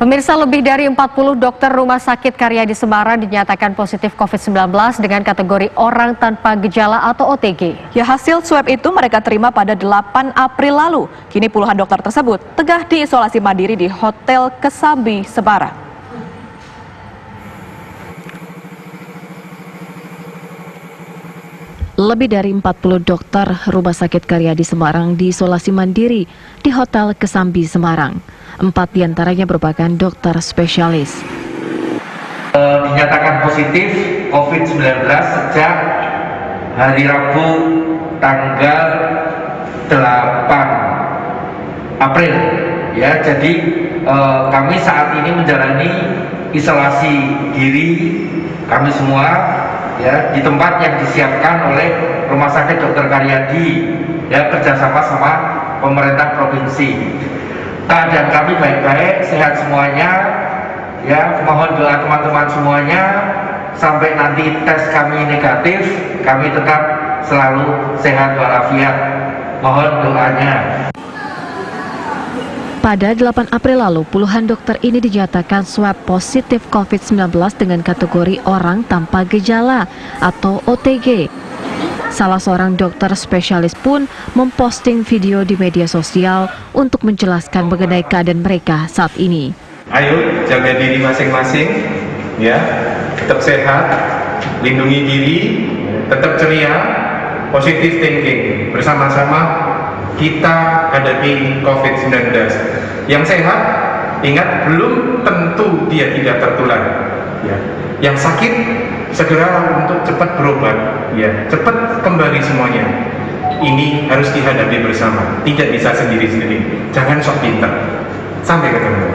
Pemirsa, lebih dari 40 dokter Rumah Sakit Karyadi Semarang dinyatakan positif COVID-19 dengan kategori orang tanpa gejala atau OTG. Ya, hasil swab itu mereka terima pada 8 April lalu. Kini puluhan dokter tersebut tengah diisolasi mandiri di Hotel Kesambi, Semarang. Lebih dari 40 dokter Rumah Sakit Karyadi Semarang diisolasi mandiri di Hotel Kesambi, Semarang. 4 diantaranya merupakan dokter spesialis. Dinyatakan positif COVID-19 sejak hari Rabu tanggal 8 April. Ya, jadi kami saat ini menjalani isolasi diri kami semua ya di tempat yang disiapkan oleh Rumah Sakit Dr. Karyadi ya kerjasama sama pemerintah provinsi. Keadaan kami baik-baik, sehat semuanya ya, mohon doa teman-teman semuanya sampai nanti tes kami negatif, kami tetap selalu sehat walafiat, mohon doanya. Pada 8 April lalu, puluhan dokter ini dinyatakan swab positif COVID-19 dengan kategori orang tanpa gejala atau OTG. Salah seorang dokter spesialis pun memposting video di media sosial untuk menjelaskan mengenai keadaan mereka saat ini. Ayo jaga diri masing-masing, ya, tetap sehat, lindungi diri, tetap ceria, positive thinking, bersama-sama kita hadapi COVID-19. Yang sehat, ingat belum tentu dia tidak tertular. Ya. Yang sakit segera untuk cepat berobat, ya, cepat kembali semuanya. Ini harus dihadapi bersama, tidak bisa sendiri-sendiri. Jangan sok pintar. Sampai ketemu.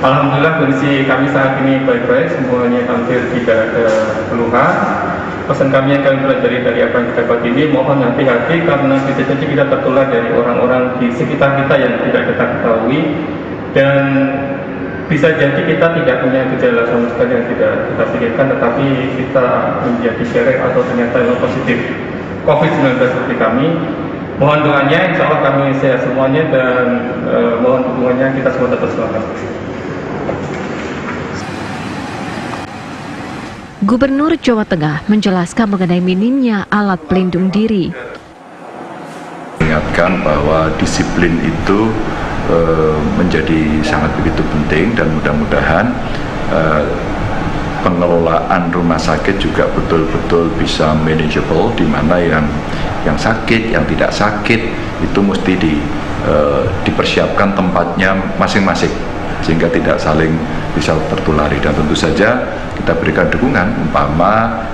Alhamdulillah kondisi kami saat ini baik-baik, semuanya hampir tidak ada keluhan. Pesan kami yang kami pelajari dari apa yang kita dapat ini, mohon hati-hati karena bisa jadi kita tertular dari orang-orang di sekitar kita yang tidak kita ketahui, dan bisa jadi kita tidak punya gejala sama sekali yang tidak kita pikirkan, tetapi kita menjadi carrier atau ternyata yang positif COVID-19 seperti kami. Mohon doanya, insya Allah kami sehat semuanya, dan mohon dukungannya, kita semua tetap selamat. Gubernur Jawa Tengah menjelaskan mengenai minimnya alat pelindung diri. Ingatkan bahwa disiplin itu menjadi sangat begitu penting, dan mudah-mudahan pengelolaan rumah sakit juga betul-betul bisa manageable, di mana yang sakit, yang tidak sakit itu mesti dipersiapkan tempatnya masing-masing sehingga tidak saling bisa tertulari. Dan tentu saja kita berikan dukungan umpama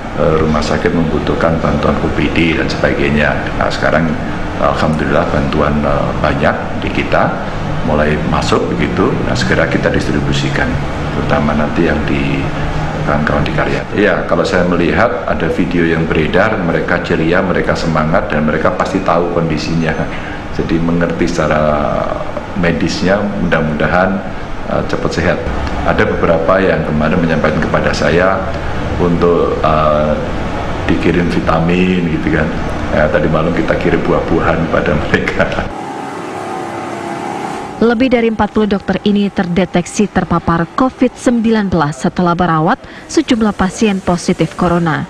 rumah sakit membutuhkan bantuan OPD dan sebagainya. Nah, sekarang alhamdulillah bantuan banyak di kita mulai masuk begitu. Nah, segera kita distribusikan, terutama nanti yang di kawan-kawan di Karyadi. Ya, kalau saya melihat ada video yang beredar, mereka ceria, mereka semangat, dan mereka pasti tahu kondisinya. Jadi mengerti secara medisnya, mudah-mudahan cepat sehat. Ada beberapa yang kemarin menyampaikan kepada saya untuk dikirim vitamin gitu kan. Tadi malam kita kirim buah-buahan pada mereka. Lebih dari 40 dokter ini terdeteksi terpapar COVID-19 setelah merawat sejumlah pasien positif corona.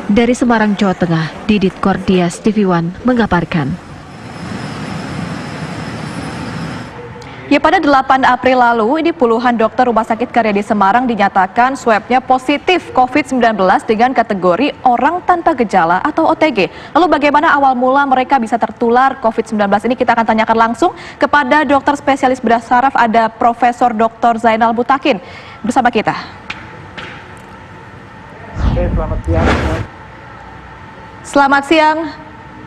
Dari Semarang, Jawa Tengah, Didit Kordias, TV One mengabarkan. Ya, pada 8 April lalu, ini puluhan dokter Rumah Sakit Karyadi Semarang dinyatakan swabnya positif COVID-19 dengan kategori orang tanpa gejala atau OTG. Lalu bagaimana awal mula mereka bisa tertular COVID-19 ini? Kita akan tanyakan langsung kepada dokter spesialis bedah saraf, ada Profesor Dr. Zainal Butakin bersama kita. Oke, selamat siang. Selamat siang,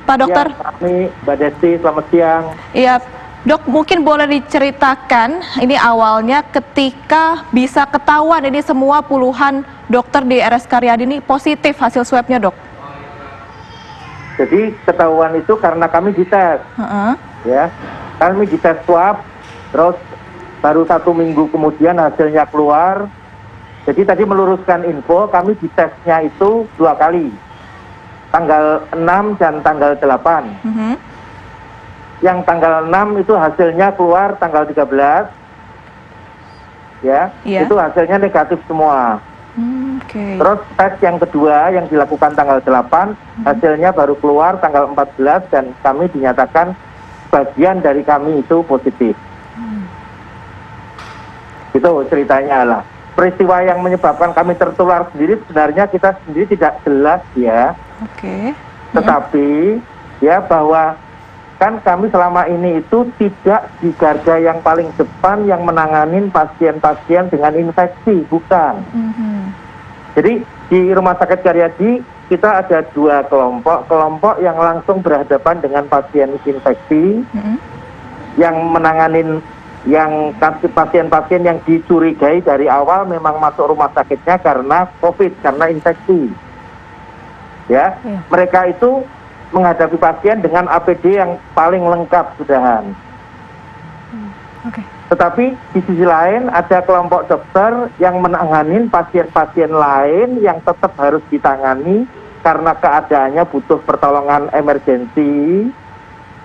Pak Dokter. Ya, kami, Mbak Desti, selamat siang. Iya, Dok, mungkin boleh diceritakan ini awalnya ketika bisa ketahuan ini semua puluhan dokter di RS Karyadi ini positif hasil swabnya, Dok? Jadi ketahuan itu karena kami dites, ya, kami dites swab, terus baru 1 minggu kemudian hasilnya keluar. Jadi tadi meluruskan info, kami ditesnya itu 2 kali, tanggal 6 dan tanggal 8. yang tanggal 6 itu hasilnya keluar tanggal 13. Ya, itu hasilnya negatif semua. Terus tes yang kedua yang dilakukan tanggal 8, hasilnya baru keluar tanggal 14 dan kami dinyatakan bagian dari kami itu positif. Itu ceritanya lah. Peristiwa yang menyebabkan kami tertular sendiri sebenarnya kita sendiri tidak jelas ya. Tetapi ya bahwa kan kami selama ini itu tidak di garda yang paling depan yang menanganin pasien-pasien dengan infeksi, bukan. Jadi di Rumah Sakit Karyadi kita ada 2 kelompok yang langsung berhadapan dengan pasien infeksi, yang menanganin yang pasien-pasien yang dicurigai dari awal memang masuk rumah sakitnya karena COVID, karena infeksi. Ya, mereka itu menghadapi pasien dengan APD yang paling lengkap sudahan. Tetapi di sisi lain ada kelompok dokter yang menangani pasien-pasien lain yang tetap harus ditangani karena keadaannya butuh pertolongan emergensi,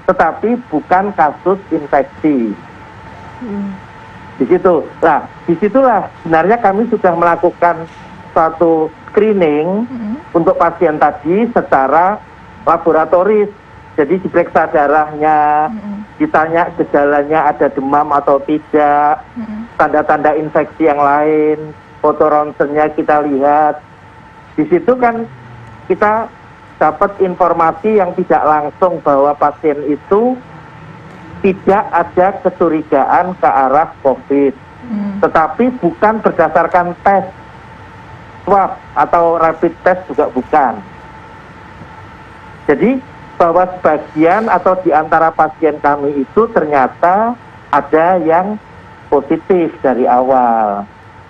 tetapi bukan kasus infeksi. Disitulah sebenarnya kami sudah melakukan suatu screening untuk pasien tadi secara laboratoris. Jadi diperiksa darahnya, ditanya gejalanya ada demam atau tidak, tanda-tanda infeksi yang lain, foto ronsennya kita lihat. Di situ kan kita dapat informasi yang tidak langsung bahwa pasien itu tidak ada kecurigaan ke arah COVID, tetapi bukan berdasarkan tes swab atau rapid test juga bukan. Jadi bahwa sebagian atau di antara pasien kami itu ternyata ada yang positif dari awal,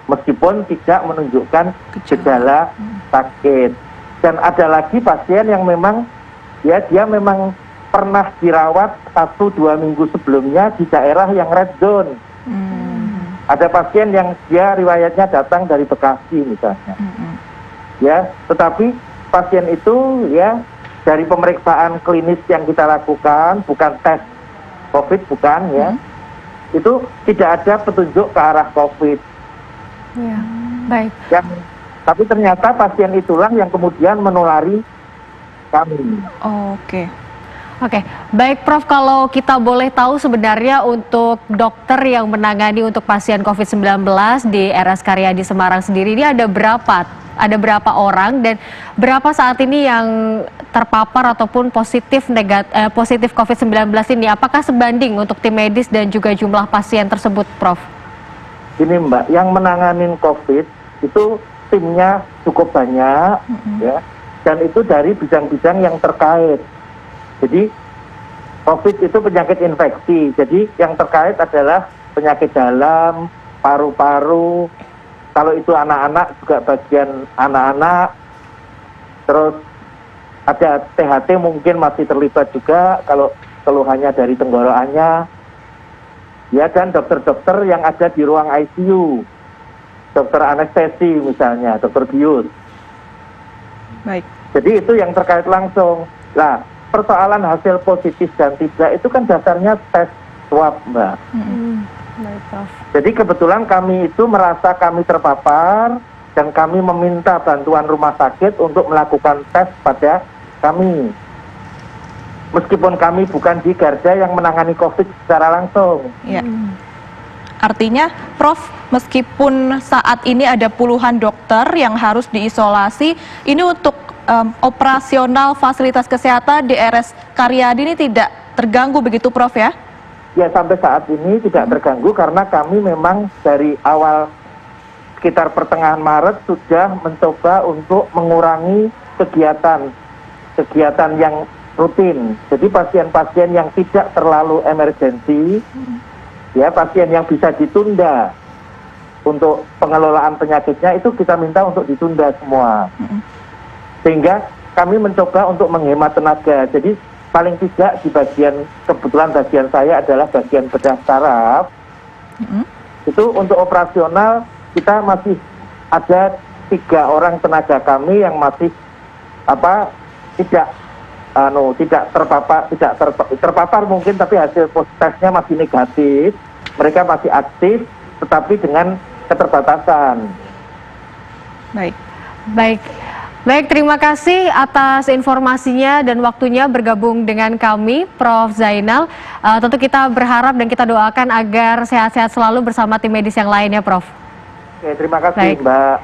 meskipun tidak menunjukkan gejala sakit. Dan ada lagi pasien yang memang ya dia memang pernah dirawat 1-2 minggu sebelumnya di daerah yang red zone. Ada pasien yang dia riwayatnya datang dari Bekasi misalnya. Ya, tetapi pasien itu ya dari pemeriksaan klinis yang kita lakukan, bukan tes COVID, bukan ya, itu tidak ada petunjuk ke arah COVID. Ya, baik. Tapi ternyata pasien itulah yang kemudian menulari kami. Oke, baik Prof, kalau kita boleh tahu sebenarnya untuk dokter yang menangani untuk pasien COVID-19 di RS Karyadi Semarang sendiri ini ada berapa orang dan berapa saat ini yang terpapar ataupun positif COVID-19 ini? Apakah sebanding untuk tim medis dan juga jumlah pasien tersebut, Prof? Ini Mbak, yang menanganin COVID itu timnya cukup banyak, ya, dan itu dari bidang-bidang yang terkait. Jadi COVID itu penyakit infeksi, jadi yang terkait adalah penyakit dalam, paru-paru, kalau itu anak-anak juga bagian anak-anak, terus ada THT mungkin masih terlibat juga kalau keluhannya dari tenggorokannya, ya, dan dokter-dokter yang ada di ruang ICU, dokter anestesi misalnya, dokter bius. Baik. Jadi itu yang terkait langsung. Nah, persoalan hasil positif dan tidak itu kan dasarnya tes swab, Mbak. Baik, Prof. Jadi kebetulan kami itu merasa kami terpapar dan kami meminta bantuan rumah sakit untuk melakukan tes pada kami. Meskipun kami bukan di garda yang menangani COVID secara langsung. Ya. Artinya, Prof, meskipun saat ini ada puluhan dokter yang harus diisolasi, ini untuk operasional fasilitas kesehatan di RS Karyadi ini tidak terganggu begitu, Prof, ya? Ya, sampai saat ini tidak terganggu karena kami memang dari awal sekitar pertengahan Maret sudah mencoba untuk mengurangi kegiatan yang rutin. Jadi pasien-pasien yang tidak terlalu emergensi, ya, pasien yang bisa ditunda untuk pengelolaan penyakitnya itu kita minta untuk ditunda semua. Sehingga kami mencoba untuk menghemat tenaga. Jadi paling tidak di kebetulan bagian saya adalah bagian bedah saraf. Itu untuk operasional kita masih ada 3 orang tenaga kami yang masih tidak tidak terpapar mungkin, tapi hasil tesnya masih negatif, mereka masih aktif, tetapi dengan keterbatasan. Baik, terima kasih atas informasinya dan waktunya bergabung dengan kami, Prof. Zainal. Tentu kita berharap dan kita doakan agar sehat-sehat selalu bersama tim medis yang lainnya, Prof. Oke, terima kasih, Mbak.